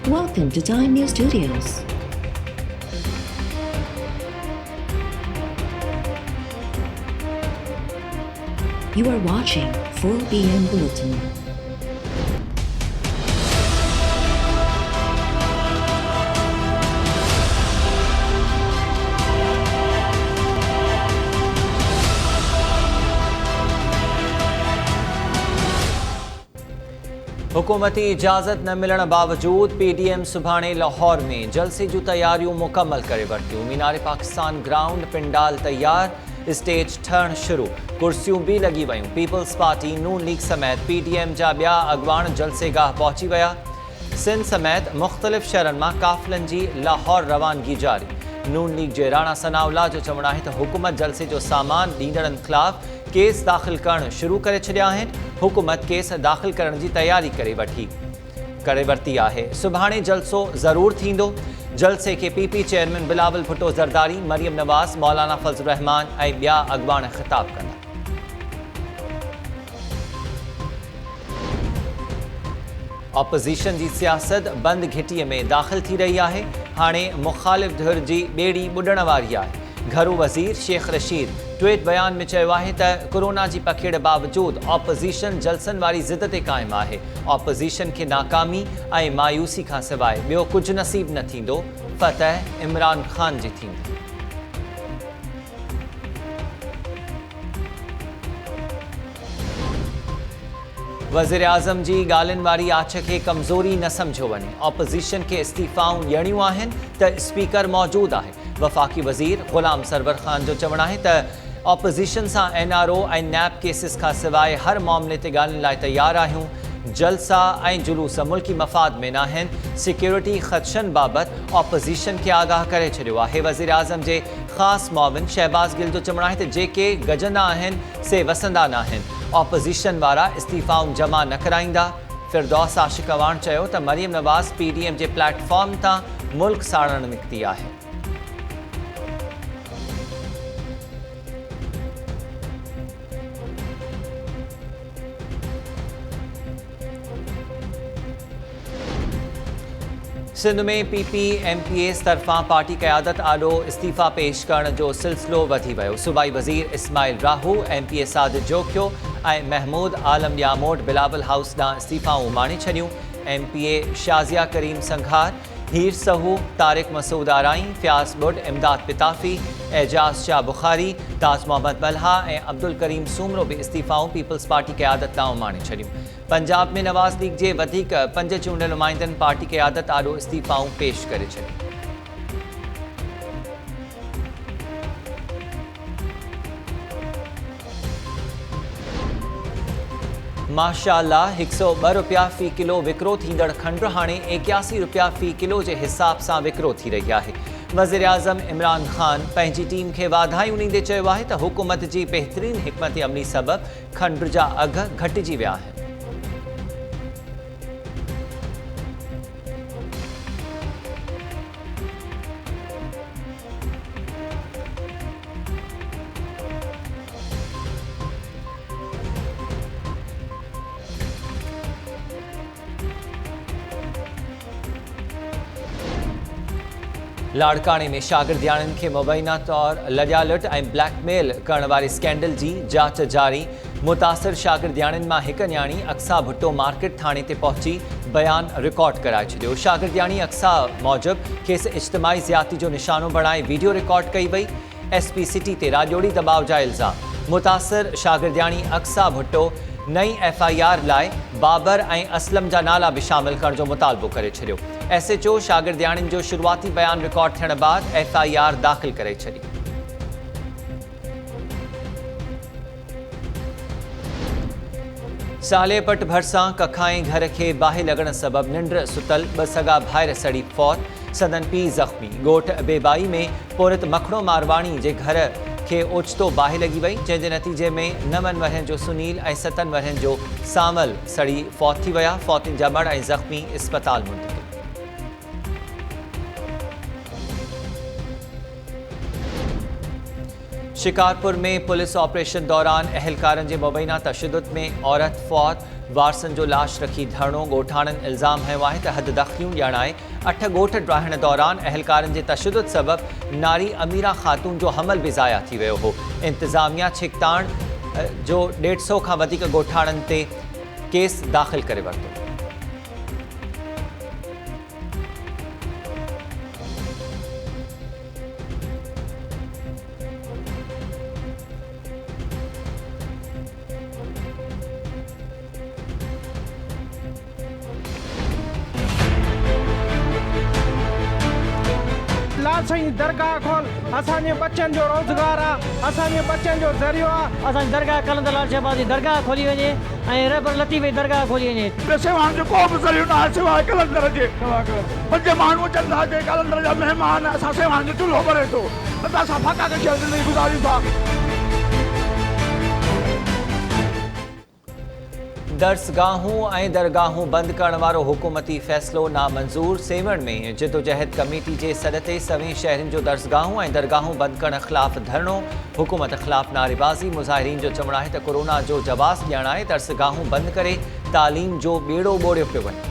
Welcome to Time News Studios. You are watching 4 p.m. Bulletin. हुकूमती इजाज़त न मिलण बावजूद पीडीएम सुभाणे लाहौर में जलसे जूं तैयारियूं मुकम्मल करे वरितियूं। मीनार पाकिस्तान ग्राउंड पिंडाल तैयार, स्टेज ठहण शुरू, कुर्सियूं भी लगी वयूं। पीपल्स पार्टी, नून लीग समेत पीडीएम जा ॿिया अॻवान जलसेगाह पहुची विया। सिंध समेत मुख़्तलिफ़ शहरनि मां काफ़िलनि जी लाहौर रवानगी जारी। नून लीग जे राणा सनाउल्लाह जो चवणु आहे त हुकूमत जलसे जो सामान ॾींदड़नि ख़िलाफ़ केस दाख़िल करणु शुरू करे छॾिया आहिनि। हुकूमत केस दाख़िल करण जी तैयारी करे वरिती आहे। सुभाणे जलसो ज़रूर थींदो। जलसे के पीपी चेयरमैन बिलावल भुट्टो ज़रदारी, मरियम नवाज़, मौलाना फज़ल रहमान ऐं ॿिया अॻवान ख़िताब कंदा। ऑपोज़िशन जी सियासत बंद घिटीअ में दाख़िल थी रही आहे। हाणे मुख़ालिफ़ धुर जी ॿेड़ी ॿुॾण वारी आहे। घरू वज़ीर शेख रशीद ट्वीट बयान में चयो आहे त कोरोना जी पखेड़ बावजूद ऑपोज़िशन जलसनि वारी ज़िद ते क़ाइमु आहे। ऑपोज़िशन खे नाकामी ऐं मायूसी खां सवाइ ॿियो कुझु नसीब न थींदो। फतह इमरान ख़ान जी थींदी। वज़ीर आज़म जी ॻाल्हियुनि वारी आछ खे कमज़ोरी न सम्झो वञे। ऑपोज़िशन खे इस्तीफ़ाऊं ॾियणियूं आहिनि त स्पीकर मौजूदु आहे। वफ़ाक़ी वज़ीर ग़ुलाम सरवर ख़ान जो चवणु आहे त ऑपोज़िशन सां NRO ऐं नैब केसिस खां सवाइ हर मामले ते ॻाल्हियुनि लाइ तयारु आहियूं। जलसा ऐं जुलूस मुल्की मफ़ाद में न आहिनि। सिक्योरिटी ख़दशनि बाबति ऑपोज़िशन खे आगाह करे छॾियो आहे। वज़ीर आज़म जे ख़ासि मुआविन शहबाज़ गिल जो चवणु आहे त जेके गजंदा आहिनि से वसंदा न आहिनि। ऑपोज़िशन वारा इस्तीफ़ाऊं जमा न कराईंदा। फिरदौस आशिक़ अवाण चयो त मरियम नवाज़ पीडीएम जे प्लेटफॉर्म तां मुल्क साड़णु निकिती आहे। सिंध में PPMPS तरफ़ां पार्टी क़यादत आॾो इस्तीफ़ा पेश करण जो सिलसिलो वधी वियो। सूबाई वज़ीर इस्माइल राहू, MPA सादिक़ जोखियो ऐं महमूद आलम ॾियामोट बिलावल हाउस ॾांहुं इस्तीफ़ाऊं माणे छॾियूं। MPA शाज़िया करीम संघार, हीर सहू, तारिक मसूद आराई, फ़याज़ बुड, इमदाद पिताफ़ी, एजाज़ शाह बुखारी, ताज मोहम्मद मल्हा ऐं अब्दुल करीम सूमरो बि इस्तीफ़ाऊं पीपल्स पार्टी क़यादत ॾांहुं माणे छॾियूं। पंजाब में नवाज़ लीग जे वधीक 5 चूंडियल नुमाइंदनि पार्टी क़यादत आॾो इस्तीफ़ाऊं पेश करे छॾियूं। माशाअल्लाह 102 रुपया फ़ी किलो विकिरो थींदड़ खंडु हाणे 81 रुपया फ़ी किलो जे हिसाब सां विकिरो थी रही आहे। वज़ीर आज़म इमरान ख़ान पंहिंजी टीम खे वाधायूं ॾींदे चयो आहे त हुकूमत जी बहितरीन हिकमत अमली सबबि खंडु जा अघ घटिजी विया आहिनि। लाड़काणे में शागिर्दियाणियुनि खे मुबैना तौरु लॼालुट ऐं ब्लैकमेल करण वारे स्कैंडल जी जांच जारी। मुतासिर शागिर्दियाणियुनि मां हिकु न्याणी अक्सा भुट्टो मार्केट थाणे ते पहुची बयान रिकॉर्ड कराए छॾियो। शागिर्दियाणी अक्सा मूजिबि खेसि इज्तिमाही ज़ियादती जो निशानो बणाए वीडियो रिकॉर्ड कई वई। SP सिटी ते राजोड़ी दबाव जा इल्ज़ाम। मुतासिर शागिर्दियाणी अक्सा भुट्टो नई FIR लाइ बाबर ऐं असलम जा नाला बि शामिल करण जो मुतालबो करे छॾियो। SHO शागिर्दियाणियुनि जो शुरूआती बयान रिकॉर्ड थियण बाद FIR दाख़िल करे छॾी। साले पट भरिसां कखाए घर खे बाहि लॻण सबबि निंड सुतल 2 सॻा भाइर सड़ी फौत, सदन पीउ ज़ख़्मी। ॻोठ बेबाई में पुरत मखणो मारवाणी जे घर खे ओचितो बाहि लॻी वई, जंहिंजे नतीजे में 9 वरहनि जो सुनील ऐं 7 वरहनि जो सामल सड़ी फौत थी विया। फौतिन जा बड़ ऐं ज़ख़्मी इस्पताल मुंतक़िल। शिकारपुर में पुलिस ऑपरेशन दौरान अहलकारनि जे मुबैना तशद्दुद में औरत फौत, वारसन जो लाश रखी धरणो। ॻोठाणनि इल्ज़ाम हयो आहे त हद दख़लियूं ॼाणाए 8 ॻोठ ड्राहिण दौरान अहलकारनि जे तशद्दुद सबबि नारी अमीरा ख़ातून जो हमल बि ज़ाया थी वियो हो। इंतज़ामिया छिकताण जो 150 खां वधीक ॻोठाणनि ते केस दाख़िल करे वरितो। लाल साईं दरगाह खोल, असांजे बच्चन जो रोज़गार आहे, असांजे बच्चन जो ज़रियो आहे। असांजी दरगाह कलंदर लाल शहबाज़ जी दरगाह खोली वञे ऐं रहबर लतीफ़ जी दरगाह खोली वञे। सेवाउनि जो को बि ज़रियो न आहे सिवाइ कलंदर जे। पंज माण्हू अचनि था जे कलंदर जा महिमान, असां सेवाउनि जो चुल्हो भरे थो, न त असां फाका खे ज़िंदगी गुज़ारियूं था। दर्सगाहूं ऐं दरगाहूं बंदि करण वारो हुकूमती फ़ैसिलो नामंज़ूर। सेवण में जिदोजहद कमेटी जे सॾ ते सवें शहरनि जो दर्सगाहूं ऐं दरगाहूं बंदि करण ख़िलाफ़ धरणो। हुकूमत ख़िलाफ़ नारेबाज़ी। मुज़ाहिरीन जो चवणु आहे त कोरोना जो जवाब ॾियणाए दर्सगाहूं बंदि करे तालीम जो ॿेड़ो ॿोड़ियो पियो वञे।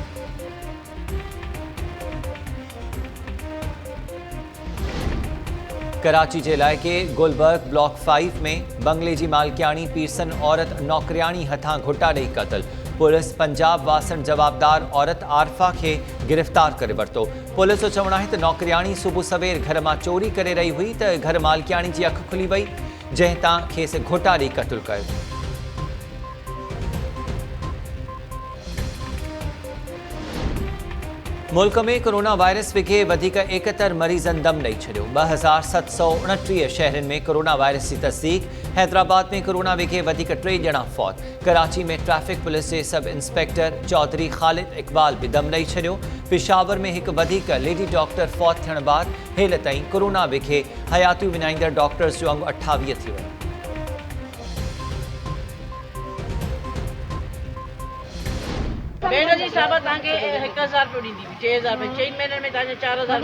कराची जे इलाइक़े गुलबर्ग ब्लॉक 5 में बंगले जी मालकियाणी पीरसन औरत नौकरियाणी हथां घुटा ॾेई क़तल। पुलिस पंजाब वासण जवाबदार औरत आरफा खे गिरफ़्तार करे वरितो। पुलिस जो चवणु आहे त नौकरियाणी सुबुह सवेर घर मां चोरी करे रही हुई त घर मालकियाणी जी अखि खुली वई, जंहिं तां खेसि घुटा ॾेई क़तल कयो। मुल्क में कोरोना वायरस विघे वधीक 71 मरीज़नि दम ॾेई छॾियो। 2729 शहरनि में कोरोना वायरस जी तस्दीक। हैदराबाद में कोरोना विघे वधीक 3 ॼणा फौत। कराची में ट्रैफिक पुलिस जे सब इंस्पेक्टर चौधरी ख़ालिद इक़बाल बि दम ॾेई छॾियो। पेशावर में हिकु वधीक लेडी डॉक्टर फौत थियण बाद हेल ताईं कोरोना विघे हयातियूं विञाईंदड़ डॉक्टर्स जो अंग 28 थी वियो। भेण जी साहब तव्हांखे 1000 रुपयो ॾींदी 6000 रुपए 6 महीने में तव्हांखे 4000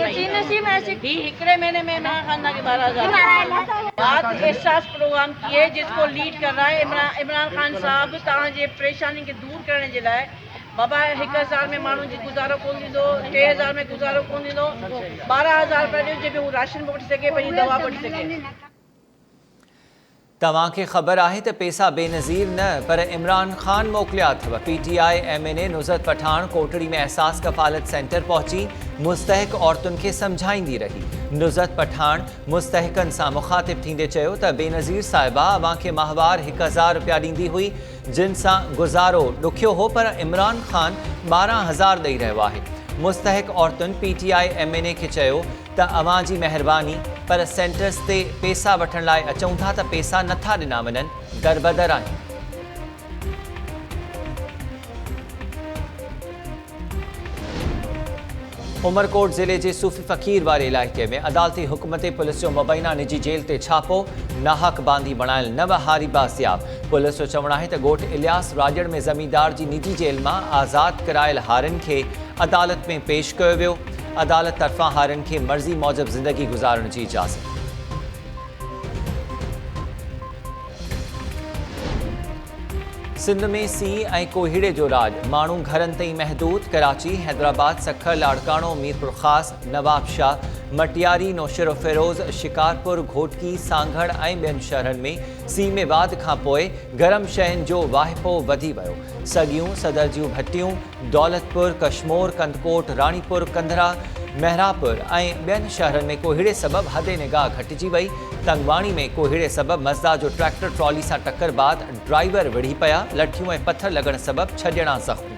ही हिकड़े महीने में इमरान खान तव्हांखे 12000। बात एहसास प्रोग्राम की है जिसको लीड कर रहा है इमरान खान साहब। तव्हांजे परेशानी खे दूर करण जे लाइ बाबा 1000 में माण्हू जी गुज़ारो कोन थींदो, 3000 में गुज़ारो कोन थींदो, 12000 रुपया ॾियो जंहिंमें हू राशन बि वठी सघे, पंहिंजी दवा वठी सघे। तव्हांखे ख़बर आहे त पैसा बेनज़ीर न पर इमरान खान मोकिलिया अथव। PTI MNA नुज़रत पठान कोटड़ी में एहसास कफ़ालत सेंटर पहुची मुस्तहिक औरतुनि खे सम्झाईंदी रही। नुज़रत पठान मुस्तहिकनि सां मुख़ातिब थींदे चयो त बेनज़ीर साहिबा अव्हांखे माहवार 1000 रुपया ॾींदी हुई, जिन सां गुज़ारो ॾुखियो हो, पर इमरान खान 12000 ॾेई रहियो आहे। मुस्तहिक औरतुनि PTI MNA खे चयो त अव्हां जी महिरबानी, पर सेंटर्स ते पैसा वठण लाइ अचूं था त पैसा नथा ॾिना वञनि, दरबदर आहिनि। उमरकोट ज़िले जे सूफ़ी फ़कीर वारे इलाइक़े में अदालती हुकूमत पुलिस जो मुबैना निजी जेल ते छापो। नाहक बांदी बणायल 9 हारी बाज़ियाब। पुलिस जो चवणु आहे त ॻोठ इलियास राजड़ में ज़मींदार जी निजी जेल मां आज़ाद करायल हारियुनि खे अदालत में पेश कयो वियो। अदालत तरफ़ां हारियुनि खे मर्ज़ी मूजिब ज़िंदगी गुज़ारण जी इजाज़त। सिंध में सीउ ऐं कोहीड़े जो राॼ, माण्हू घरनि ताईं महदूद। कराची, हैदराबाद, सखर, लाड़काणो, मीरपुर ख़ास, नवाबशाह, मटियारी, नौशेरो फिरोज़, शिकारपुर, घोटकी, सांघड़ ऐं ॿियनि शहरनि में सीउ में वाध खां पोइ गरम शयुनि जो वाहिपो वधी वियो। सगियूं, सदर जूं भट्टियूं, दौलतपुर, कशमोर, कंदकोट, राणीपुर, कंधरा, महरापुर ऐं ॿियनि शहरनि में कोहीड़े सबबि हदे निगाह घटिजी वई। तंगवाणी में कोहीड़े सबबि मज़दा जो ट्रैक्टर ट्रॉली सां टक्कर बाद ड्राइवर विढ़ी पिया। लठियूं ऐं पथर लॻण सबबि 6 ॼणा ज़ख़्मी।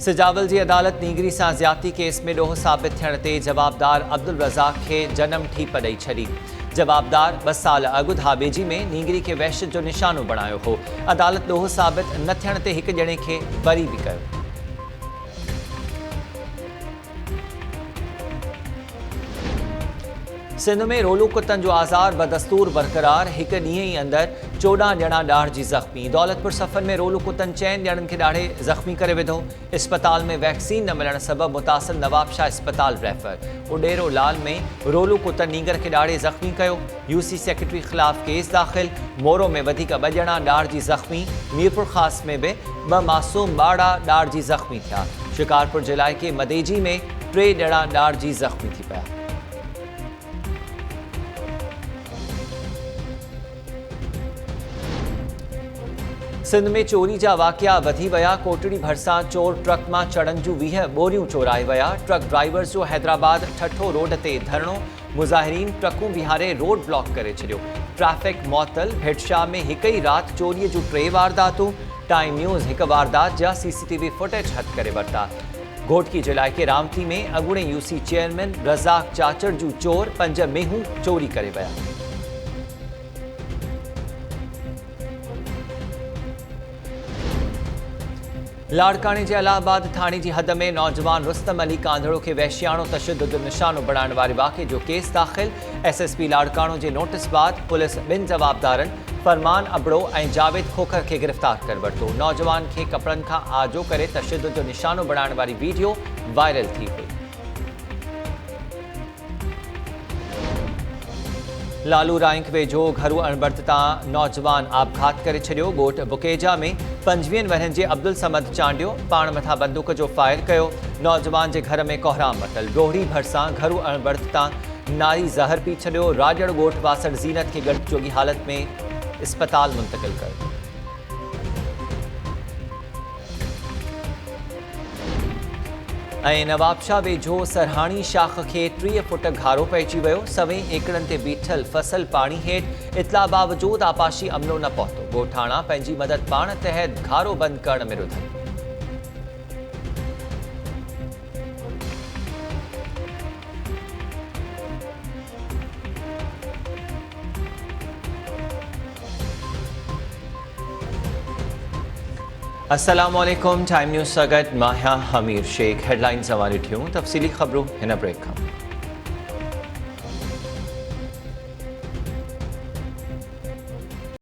सिजावल जी अदालत नीगरी सां ज़्यादती केस में ॾोह साबित थियण ते जवाबदार अब्दुल रज़ाक खे जनम ठीप ॾेई छॾी। जवाबदार 2 साल अॻु धाबेजी में नीगरी खे वहशत जो निशानो बणायो हो। अदालत ॾोह साबित न थियण ते हिकु ॼणे खे बरी बि कयो। सिंध में रोलू कुतन जो आज़ार बदस्तूर बरक़रार, एक ॾींहं ई अंदर 14 ॼणा ॾाढिजी ज़ख़्मी। दौलतपुर सफ़र में रोलू कुतन 4 ॼणनि खे ॾाढे ज़ख़्मी करे विधो। इस्पताल में वैक्सीन न मिलण सबबि मुतासिर नवाबशाह इस्पताल रेफर। उडेरो लाल में रोलू कुतन नींगर खे ॾाढे ज़ख़्मी कयो। यूसी सेक्रेटरी ख़िलाफ़ केस दाख़िल। मोरो में वधीक 2 ॼणा ॾाढिजी ज़ख़्मी। मीरपुर ख़ास में बि 2 मासूम ॿाड़ा ॾाढिजी ज़ख़्मी थिया। शिकारपुर जे इलाइक़े मदेजी में 3 ॼणा ॾाढिजी ज़ख़्मी थी पिया। सिंध में चोरी जा वाक़िया वधी विया। कोटड़ी भरिसां चोर ट्रक मां चढ़नि जूं 20 बोरियूं चोराए विया। ट्रक ड्राइवर्स जो हैदराबाद ठठो रोड ते धरणो। मुज़ाहिरीन ट्रकूं बीहारे रोड ब्लॉक करे छॾियो। ट्रैफिक मुअतल। भिटशाह में हिक ई राति चोरीअ जूं 3 वारदातूं। टाइम न्यूज़ हिक वारदात जा CCTV फुटेज हथ करे वरिता। घोटकी जे इलाइक़े रामती में अॻूणे UC चेयरमैन रज़ाक चाचड़ जूं चोर 5 मेहूं चोरी करे विया। लाड़काने जे इलाहाबाद थाणे जी हद में नौजवान रुस्तम अली कांधड़ो खे वहशियाणो तशद्दुद जो निशानो बणाइण वारे वाक़े जो केस दाख़िल। SSP लाड़कानो जे नोटिस बाद पुलिस 2 जवाबदारनि फरमान अबड़ो ऐं जावेद खोखर खे गिरफ़्तार करे वरितो। नौजवान खे कपड़नि खां आजो करे तशद्दुद जो निशानो बणाइण वारी वीडियो वायरल थी हुई। लालू राइंक वेझो घरू अणबड़त तां नौजवान आपघात करे छॾियो। ॻोठ बुकेजा में 25 वरहनि जे अब्दुल समद चांडियो पाण मथां बंदूक जो फायर कयो। नौजवान जे घर में कोहराम मतल। डोहड़ी भरिसां घरू अणबड़त तां नारी ज़हर पी छॾियो। राजड़ ॻोठ वासड़ ज़ीनत खे गॾु जोगी हालत में इस्पताल मुंतक़िल कयो। ऐं नवाबशाह वेझो सरहाणी शाख खे 3 फुट घारो पइजी वियो। 100 एकड़नि ते बीठल फसल पाणी हेठि। इतला बावजूद आपाशी अमलो न पहुतो। ॻोठाणा पंहिंजी मदद पाण तहत घारो बंदि करण में रुधनि। अस्सलामुअलैकुम। टाइम न्यूज़ सां गॾु मां आहियां हमीर शेख। हेडलाइन्स हवाले थियूं। तफ़सीली ख़बरूं हिन ब्रेक खां।